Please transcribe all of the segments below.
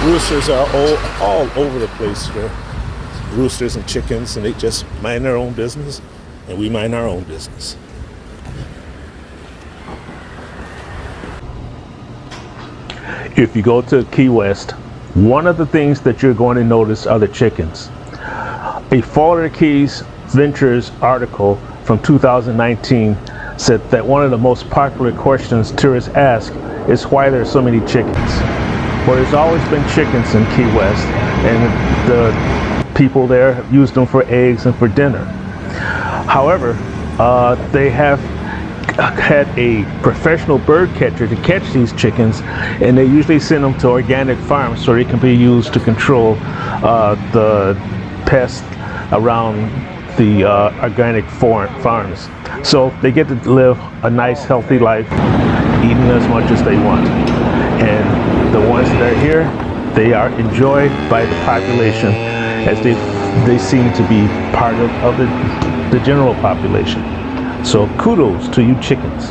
roosters are all over the place. There are roosters and chickens, and they just mind their own business, and we mind our own business. If you go to Key West, one of the things that you're going to notice are the chickens. A Florida Keys Ventures article from 2019 said that one of the most popular questions tourists ask is why there are so many chickens. Well, there's always been chickens in Key West, and the people there have used them for eggs and for dinner. However, they have had a professional bird catcher to catch these chickens, and they usually send them to organic farms so they can be used to control the pests around the organic farms. So they get to live a nice healthy life, eating as much as they want. And the ones that are here, they are enjoyed by the population as they seem to be part of the general population. So kudos to you chickens.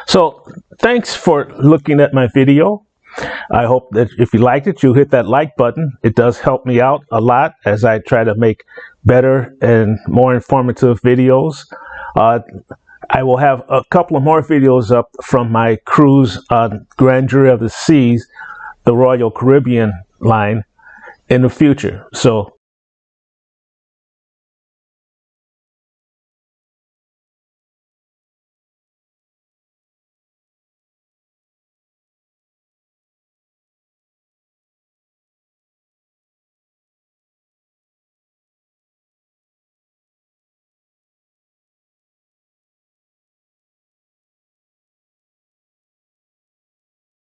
So thanks for looking at my video. I hope that if you liked it, you'll hit that like button. It does help me out a lot as I try to make better and more informative videos. I will have a couple of more videos up from my cruise on Grandeur of the Seas, the Royal Caribbean line, in the future. So